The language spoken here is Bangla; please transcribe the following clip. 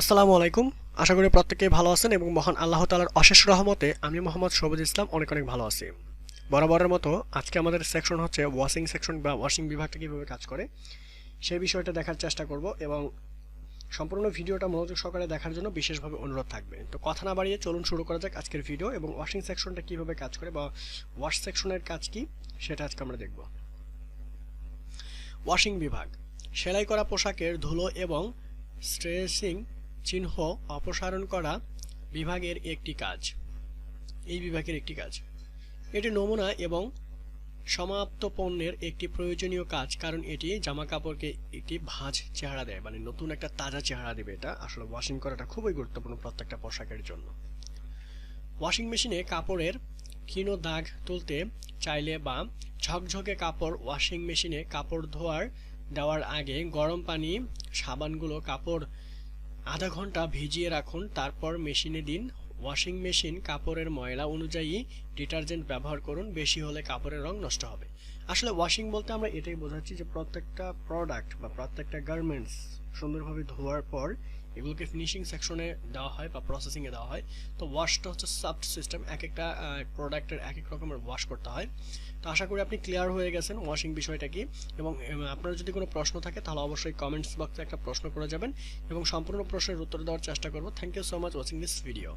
আসসালামু আলাইকুম। আশা করি প্রত্যেকেই ভালো আছেন এবং মহান আল্লাহ তাআলার অশেষ রহমতে আমি মোহাম্মদ শোভজ ইসলাম অনেক অনেক ভালো আছি। বরাবরের মতো আজকে আমাদের সেকশন হচ্ছে ওয়াশিং সেকশন বা ওয়াশিং বিভাগটা কীভাবে কাজ করে সেই বিষয়টা দেখার চেষ্টা করব এবং সম্পূর্ণ ভিডিওটা মনোযোগ সহকারে দেখার জন্য বিশেষভাবে অনুরোধ থাকবে। তো কথা না বাড়িয়ে চলুন শুরু করা যাক আজকের ভিডিও এবং ওয়াশিং সেকশনটা কীভাবে কাজ করে বা ওয়াশ সেকশনের কাজ কি সেটা আজকে আমরা দেখব। ওয়াশিং বিভাগ সেলাই করা পোশাকের ধুলো এবং স্ট্রেচিং চিহ্ন অপসারণ করা বিভাগের একটি কাজ। এই বিভাগের একটি কাজ এটি নমুনা এবং সমাপ্ত পণ্যের একটি প্রয়োজনীয় কাজ, কারণ এটি জামা কাপড়কে একটি ভাঁজ চেহারা দেয়, মানে নতুন একটা তাজা চেহারা দেবে। এটা আসলে ওয়াশিং করাটা খুবই গুরুত্বপূর্ণ প্রত্যেকটা পোশাকের জন্য। ওয়াশিং মেশিনে কাপড়ের ক্ষীণ দাগ তুলতে চাইলে বা ঝকঝকে কাপড় ওয়াশিং মেশিনে কাপড় দেওয়ার আগে গরম পানি সাবানগুলো কাপড় আধা ঘন্টা ভিজিয়ে রাখুন, তারপর মেশিনে দিন। ওয়াশিং মেশিন কাপড়ের ময়লা অনুযায়ী ডিটারজেন্ট ব্যবহার করুন, বেশি হলে কাপড়ের রং নষ্ট হবে। আসলে ওয়াশিং বলতে আমরা এটাই বোঝাচ্ছি যে প্রত্যেকটা প্রোডাক্ট বা প্রত্যেকটা গার্মেন্টস সুন্দরভাবে ধোয়ার পর এগুলোকে ফিনিশিং সেকশনে দেওয়া হয় বা প্রসেসিংয়ে দেওয়া হয়। তো ওয়াশটা হচ্ছে সফট সিস্টেম, এক একটা প্রোডাক্টের এক এক রকমের ওয়াশ করতে হয়। তো আশা করি আপনি ক্লিয়ার হয়ে গেছেন ওয়াশিং বিষয়টা কি, এবং আপনার যদি কোনো প্রশ্ন থাকে তাহলে অবশ্যই কমেন্টস বক্সে একটা প্রশ্ন করে যাবেন এবং সম্পূর্ণ প্রশ্নের উত্তর দেওয়ার চেষ্টা করব। Thank you so much watching this video.